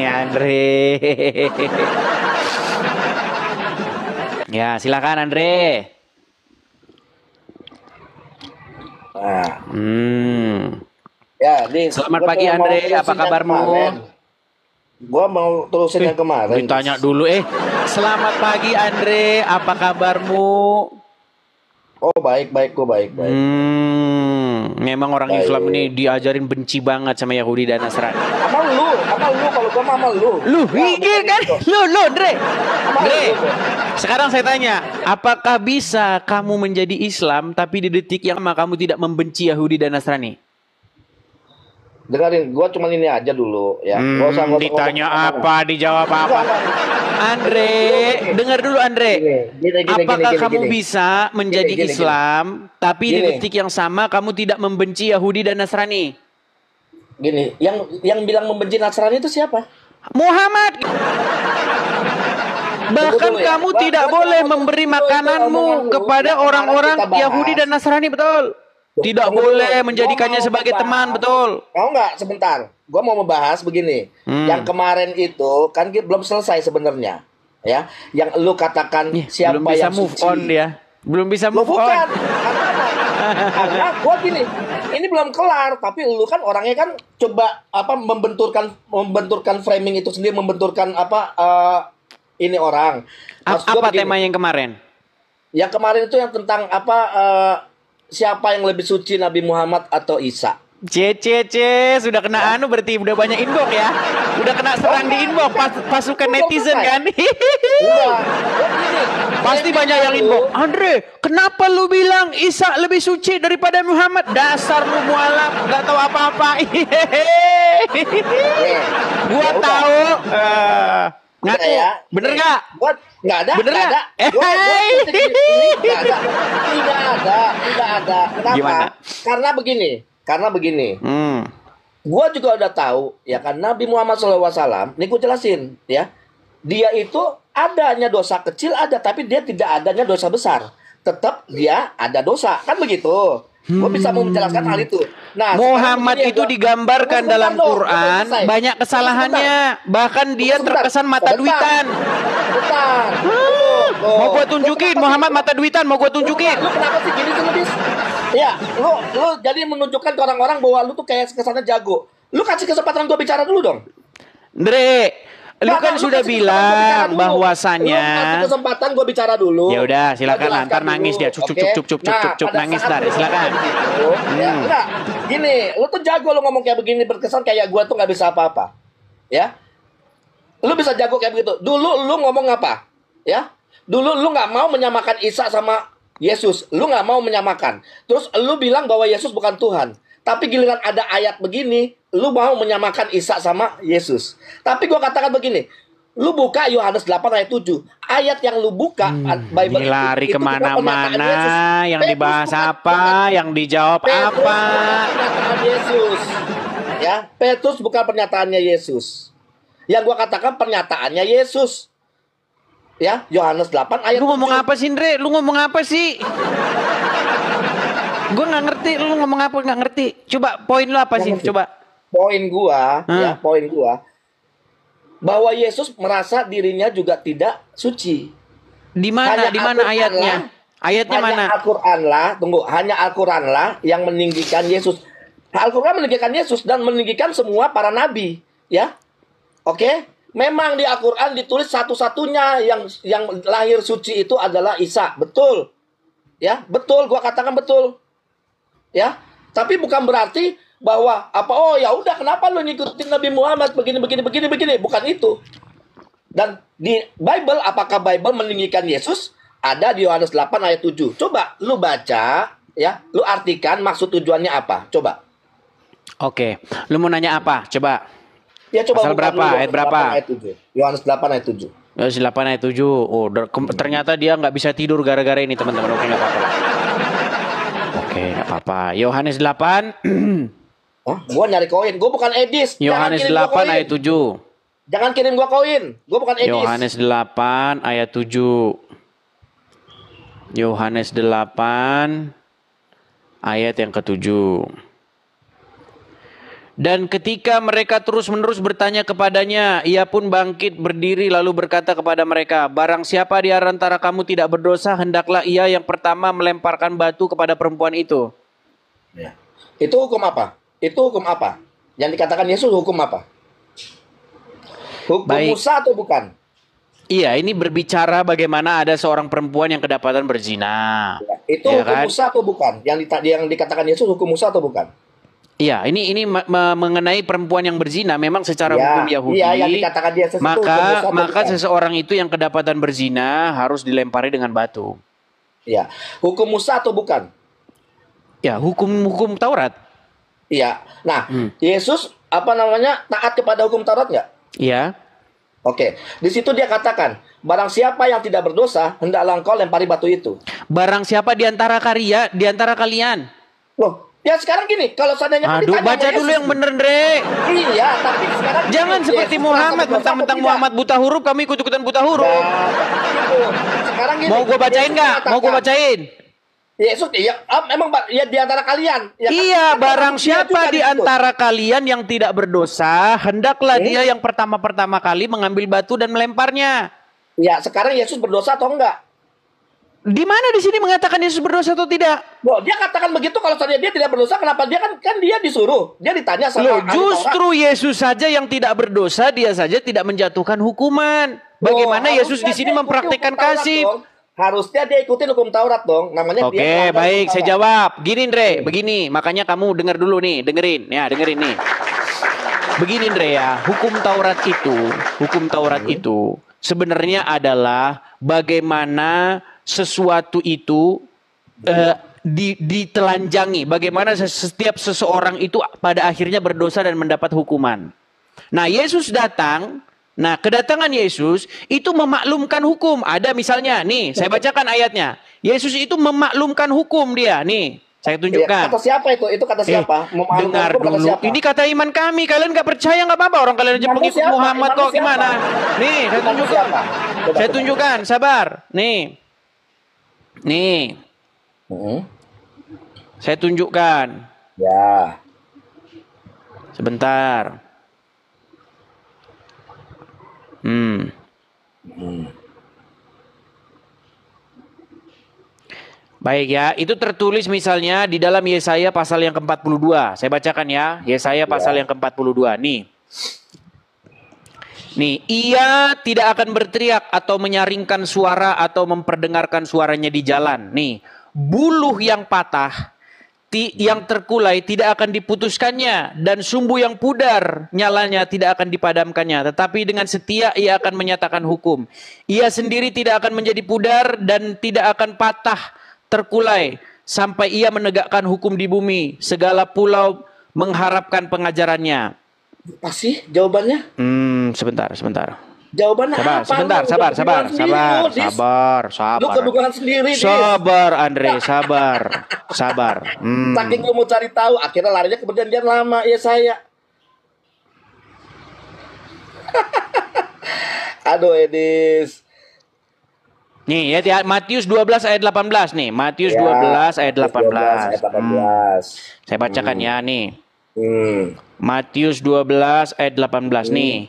Andre. Ya, silakan Andre. Nah, Ya, selamat pagi Andre, apa kabarmu? Gua mau terusin yang kemarin. Ditanya dulu, selamat pagi Andre, apa kabarmu? Oh baik, gua baik. Memang orang Islam ini diajarin benci banget sama Yahudi dan Nasrani. Amal lu, kalau gua amal lu. Lu, kan? Lu, Andre. Sekarang saya tanya, apakah bisa kamu menjadi Islam tapi di detik yang sama kamu tidak membenci Yahudi dan Nasrani? Dengarin, gua cuma ini aja dulu ya. Gak usah ditanya apa, dijawab apa. Andre, dengar dulu Andre. Apakah kamu bisa menjadi Islam tapi di detik yang sama kamu tidak membenci Yahudi dan Nasrani? Gini, yang bilang membenci Nasrani itu siapa? Muhammad. Bahkan kamu tidak boleh memberi makananmu kepada orang-orang Yahudi dan Nasrani, betul? Tidak boleh menjadikannya sebagai teman, betul? Mau nggak sebentar? Gua mau membahas begini. Yang kemarin itu kan belum selesai sebenarnya, ya. Yang lu katakan siapa belum bisa yang move suci. on dia. Belum bisa move on. Bukan. Karena gua gini, ini belum kelar, tapi lu kan orangnya kan coba membenturkan framing itu sendiri, membenturkan ini orang. Apa tema yang kemarin? Yang kemarin itu yang tentang siapa yang lebih suci, Nabi Muhammad atau Isa? Sudah kena berarti udah banyak inbox ya. Udah kena serang di inbox pasukan netizen kan. Pasti banyak yang inbox. Andre, kenapa lu bilang Isa lebih suci daripada Muhammad? Dasar lu mualaf, nggak tahu apa-apa. Gua tahu. Ngaku, ya. Bener nggak? Nggak ada. Bener nggak? Tidak ada. Kenapa? Gimana? Karena begini. Gua juga udah tahu ya kan Nabi Muhammad SAW. Nih gue jelasin ya. Dia itu adanya dosa kecil ada, tapi dia tidak adanya dosa besar. Tetap dia ada dosa, kan begitu. Gue bisa mau menjelaskan hal itu. Nah, Muhammad itu digambarkan dalam Quran banyak kesalahannya, bahkan dia terkesan mata duitan. Mau gue tunjukin Muhammad mata duitan, mau gue tunjukin. Lu kenapa sih gini tuh, Ya, lu jadi menunjukkan ke orang-orang bahwa lu tuh kayak kesannya jago. Lu kasih kesempatan gue bicara dulu dong. Andre, lu kan sudah bilang bahwasannya. Lu kasih kesempatan gue bicara dulu. Ya udah, silakan. Ntar nangis dia. Cup nangis ntar. Silakan. Ya, enggak. Gini, lu tuh jago lu ngomong kayak begini, berkesan kayak gue tuh nggak bisa apa-apa. Ya, lu bisa jago kayak begitu. Dulu lu ngomong apa? Ya, dulu lu nggak mau menyamakan Isa sama Yesus. Lu nggak mau menyamakan. Terus lu bilang bahwa Yesus bukan Tuhan. Tapi giliran ada ayat begini, lu mau menyamakan Isa sama Yesus. Tapi gua katakan begini, lu buka Yohanes 8 ayat 7. Ayat yang lu buka, Bible ini lari kemana-mana, yang dibahas apa, yang dijawab apa. Pernyataan Yesus. Ya, Petrus bukan pernyataannya Yesus. Yang gua katakan pernyataannya Yesus. Ya, Yohanes 8 ayat 7. Lu ngomong apa sih, Andre? Lu ngomong apa sih? Gue nggak ngerti, lu ngomong apa nggak ngerti. Coba poin lu apa sih? Coba. Poin gua, bahwa Yesus merasa dirinya juga tidak suci. Di mana? Di mana ayatnya? Ayatnya mana? Hanya Al-Qur'an lah yang meninggikan Yesus. Al-Qur'an meninggikan Yesus dan meninggikan semua para nabi, ya. Oke? Memang di Al-Qur'an ditulis satu-satunya yang lahir suci itu adalah Isa, betul. Ya, betul, gua katakan betul. Ya, tapi bukan berarti bahwa ya udah kenapa lu ngikutin Nabi Muhammad begini, bukan itu. Dan di Bible, apakah Bible meninggikan Yesus? Ada di Yohanes 8 ayat 7. Coba lu baca, ya, lu artikan maksud tujuannya apa? Coba. Oke, lu mau nanya apa? Coba. Ya, coba. Pasal berapa? Ayat berapa? Yohanes 8 ayat 7. Yohanes 8 ayat 7. Oh, ternyata dia nggak bisa tidur gara-gara ini, teman-teman. Oke, nggak apa-apa. Oke, nggak apa-apa. Yohanes 8. Gua nyari koin. Gua bukan Edis. Yohanes 8 ayat 7. Jangan kirim gua koin. Gua bukan Edis. Yohanes 8 ayat 7. Yohanes 8 ayat yang ke-7. Dan ketika mereka terus-menerus bertanya kepadanya, ia pun bangkit berdiri lalu berkata kepada mereka, barang siapa di antara kamu tidak berdosa, hendaklah ia yang pertama melemparkan batu kepada perempuan itu. Ya. Itu hukum apa? Itu hukum apa? Yang dikatakan Yesus hukum apa? Hukum Baik. Musa atau bukan? Iya, ini berbicara bagaimana ada seorang perempuan yang kedapatan berzina. Ya. Itu Ya hukum kan? Musa atau bukan? Yang dikatakan Yesus hukum Musa atau bukan? Iya, ini mengenai perempuan yang berzina. Memang secara hukum Yahudi, iya, yang dikatakan Yesus itu hukum Musa atau maka bukan? seseorang itu yang kedapatan berzina harus dilempari dengan batu. Iya, hukum Musa atau bukan? Ya, hukum Taurat. Iya. Nah, Yesus taat kepada hukum Taurat nggak? Iya. Oke, di situ dia katakan, barang siapa yang tidak berdosa, hendaklah engkau lempari batu itu. Barang siapa di antara kalian? Loh, ya sekarang gini, kalau seandainya Aduh, ditanya baca sama dulu Yesus, yang bener, Dre. Iya, tapi sekarang Jangan gini, seperti Yesus Muhammad, merasa berdosa mentang-mentang atau Muhammad buta huruf, kami ikut-ikutan buta huruf. tidak? Gitu. Sekarang gini, Mau gue bacain Yesus nggak? Mau gue mengatakan, bacain? Yesus, iya, memang ya di antara kalian. Ya, Iya, kan barang manusia siapa juga di disebut. antara kalian yang tidak berdosa, hendaklah dia yang pertama kali mengambil batu dan melemparnya. Ya, sekarang Yesus berdosa atau enggak? Di mana di sini mengatakan Yesus berdosa atau tidak? Loh, dia katakan begitu kalau seandainya dia tidak berdosa, kenapa dia kan dia disuruh. Dia ditanya sama Loh, ahli Taurat. justru Yesus saja yang tidak berdosa, dia saja tidak menjatuhkan hukuman. Bagaimana Loh, Yesus di harusnya sini dia mempraktekkan ikutin hukum Taurat kasih? dong. Harusnya dia ikutin hukum Taurat dong. Namanya dia Oke, melanggar baik, hukum saya Taurat. jawab. Gini, Andre, begini. Makanya kamu dengar dulu nih, dengerin nih. Begini, Andre ya, hukum Taurat itu sebenarnya adalah bagaimana sesuatu itu ditelanjangi, bagaimana setiap seseorang itu pada akhirnya berdosa dan mendapat hukuman. Nah, Yesus datang. Nah, kedatangan Yesus itu memaklumkan hukum. Ada misalnya, nih, saya bacakan ayatnya. Yesus itu memaklumkan hukum dia. Nih, saya tunjukkan. Kata siapa itu? Itu kata siapa? Memaklumkan Dengar hukum kata dulu. siapa? Ini kata iman kami. Kalian nggak percaya nggak apa-apa. Orang kalian aja Imanmu pengikut siapa? Muhammad Imanmu kok siapa? gimana? Nih, saya Imanmu tunjukkan. siapa? Coba, Saya coba. tunjukkan. Sabar. Nih. Saya tunjukkan. Ya. Sebentar. Baik ya, itu tertulis misalnya di dalam Yesaya pasal yang ke-42. Saya bacakan ya, Yesaya pasal yang ke-42. Nih, ia tidak akan berteriak atau menyaringkan suara atau memperdengarkan suaranya di jalan. Nih, buluh yang patah, yang terkulai tidak akan diputuskannya, dan sumbu yang pudar nyalanya tidak akan dipadamkannya. Tetapi dengan setia ia akan menyatakan hukum. Ia sendiri tidak akan menjadi pudar dan tidak akan patah terkulai sampai ia menegakkan hukum di bumi. Segala pulau mengharapkan pengajarannya. Apa sih jawabannya? Sebentar. Jawabannya apa? Sabar. Lu kedugaan sendiri, Dis. Sabar, Andre, sabar. Saking lu mau cari tahu, akhirnya larinya ke perjanjian lama, ya saya. Aduh, Edis. Nih ya, Matius 12 ayat 18 nih. Matius 12 ayat 18. Saya bacakan ya nih. Matius 12 ayat 18 nih.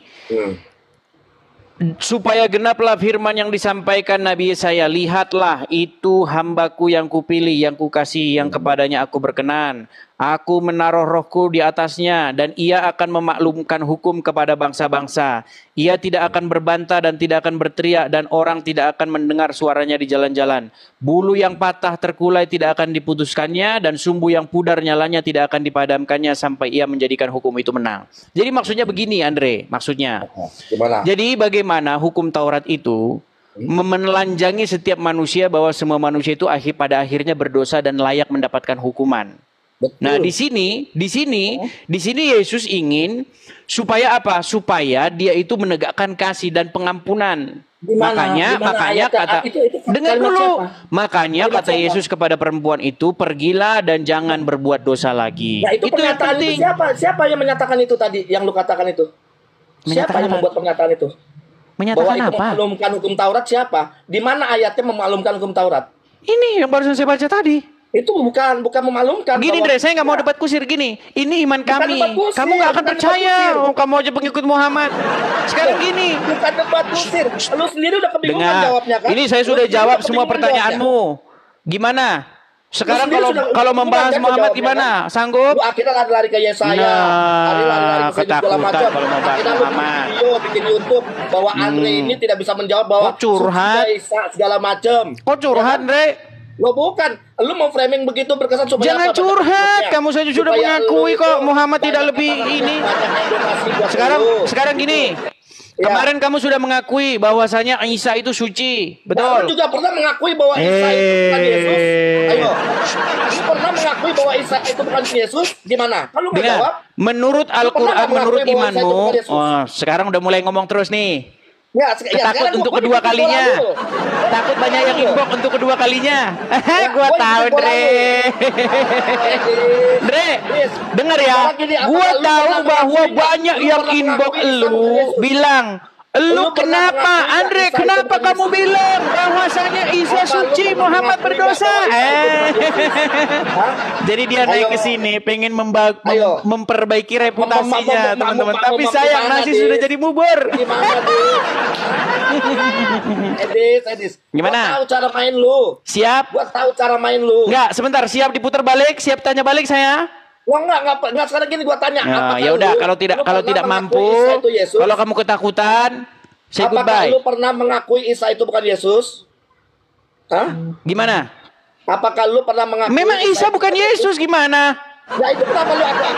Supaya genaplah firman yang disampaikan Nabi Yesaya, lihatlah itu hambaku yang kupilih, yang kukasihi, yang kepadanya aku berkenan. Aku menaruh rohku di atasnya dan ia akan memaklumkan hukum kepada bangsa-bangsa. Ia tidak akan berbantah dan tidak akan berteriak dan orang tidak akan mendengar suaranya di jalan-jalan. Bulu yang patah terkulai tidak akan diputuskannya dan sumbu yang pudar nyalanya tidak akan dipadamkannya sampai ia menjadikan hukum itu menang. Jadi maksudnya begini, Andre, maksudnya. Gimana? Jadi bagaimana hukum Taurat itu menelanjangi setiap manusia bahwa semua manusia itu pada akhirnya berdosa dan layak mendapatkan hukuman. Betul. Nah, di sini Yesus ingin supaya apa? Supaya dia itu menegakkan kasih dan pengampunan. Makanya kata dengar dulu. Makanya kata Yesus kepada perempuan itu, pergilah dan jangan berbuat dosa lagi. Nah, itu yang pernyataan penting. itu siapa yang menyatakan itu tadi? Yang lu katakan itu? Siapa yang membuat pernyataan itu? Menyatakan bahwa itu apa? memaklumkan hukum Taurat siapa? Di mana ayatnya memaklumkan hukum Taurat? Ini yang barusan saya baca tadi. Itu bukan memaklumkan. Gini Dre, saya nggak mau debat kusir gini. Ini iman kami. Kamu nggak akan percaya. Oh, kamu aja pengikut Muhammad. Sekarang gini. Bukan debat kusir. Lu sendiri udah kebingungan jawabnya kan? Ini saya sudah jawab semua pertanyaanmu. Gimana? Sekarang kalau membahas Muhammad gimana? Sanggup? Lu akhirnya lari ke Yesaya. Nah, ketakutan kalau membahas Muhammad. Video bikin YouTube bahwa Andre ini tidak bisa menjawab bahwa curhat segala macam. Kok curhat, Dre? Lo bukan, lu mau framing begitu berkesan supaya jangan curhat, kamu saja sudah mengakui kok Muhammad tidak lebih ini. Sekarang gini. Kemarin kamu sudah mengakui bahwasanya Isa itu suci, betul? Kamu juga pernah mengakui bahwa Isa itu bukan Yesus. Ayo, kamu pernah mengakui bahwa Isa itu bukan Yesus? Gimana? Kalau nggak jawab? Menurut Al-Quran, menurut imanmu, sekarang udah mulai ngomong terus nih. Ya, takut untuk kedua kalinya. Takut banyak yang inbox untuk kedua kalinya. Gua tahu, Dre. Dre, dengar ya. Gua tahu bahwa banyak yang inbox lu bilang, lu kenapa, Andre? Kenapa kamu bilang bahwasanya Isa suci, Muhammad berdosa? Jadi dia naik ke sini pengen memperbaiki reputasinya, teman-teman. Tapi sayang nasi sudah jadi bubur. Edis. Gimana? Gua tahu cara main lu. Siap? Gua tahu cara main lu. Enggak, sebentar. Siap diputar balik? Siap tanya balik saya? Wah, enggak sekarang gini gua tanya. Ya udah, kalau tidak mampu, kalau kamu ketakutan, say goodbye. Apakah lu pernah mengakui Isa itu bukan Yesus? Hah? Gimana? Apakah lu pernah mengakui memang Isa bukan Yesus gimana? Ya itu kenapa lu akuin?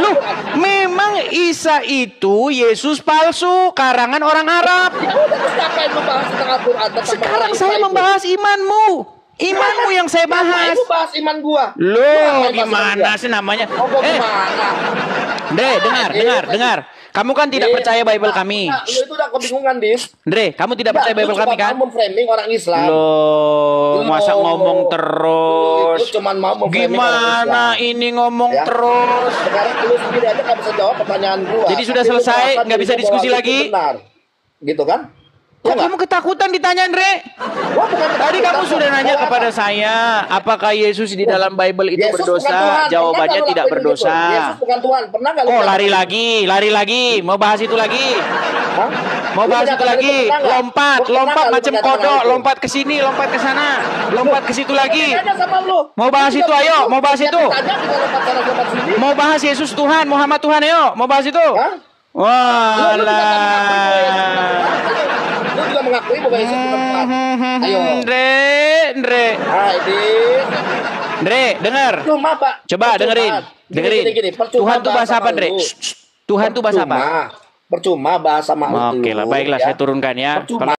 Loh, memang Isa itu Yesus palsu, karangan orang Arab. Ya udah, terus ngapain lu bahas tentang Al-Quran? Sekarang saya membahas imanmu. Imanmu yang saya bahas. Lu bahas iman gua. Loh, gimana sih namanya? Gimana? Dre, dengar. Kamu kan tidak percaya Bible kami. Lu itu udah kebingungan, Dis. Dre, kamu tidak percaya Bible kami kan? Lu memframing orang Islam. Loh, masa ngomong terus? Lu cuman mau memframing gimana ini ngomong terus? Sekarang lu sendiri aja nggak bisa jawab pertanyaan gua. Jadi sudah selesai, nggak bisa diskusi lagi? Benar. Gitu kan? Kok kamu ketakutan ditanya, Andre? Tadi kamu sudah nanya kepada saya, apakah Yesus di dalam Bible itu berdosa? Jawabannya tidak berdosa. Yesus bukan Tuhan. Pernah nggak? Oh, lari lagi. Mau bahas itu lagi? Mau bahas itu lagi? Lompat macam kodok, lompat ke sini, lompat ke sana, lompat ke situ lagi. Mau bahas itu, ayo, mau bahas itu. Mau bahas Yesus Tuhan, Muhammad Tuhan, ayo, mau bahas itu. Walah. Lu juga mengakui bahwa Yesus bukan Tuhan. Ayo. Dre, dengar. Cuma, Pak. Coba dengerin. Gini, Tuhan tuh bahasa apa, Dre? Tuhan tuh bahasa apa? Percuma bahasa makhluk. Oke lah, baiklah saya turunkan ya.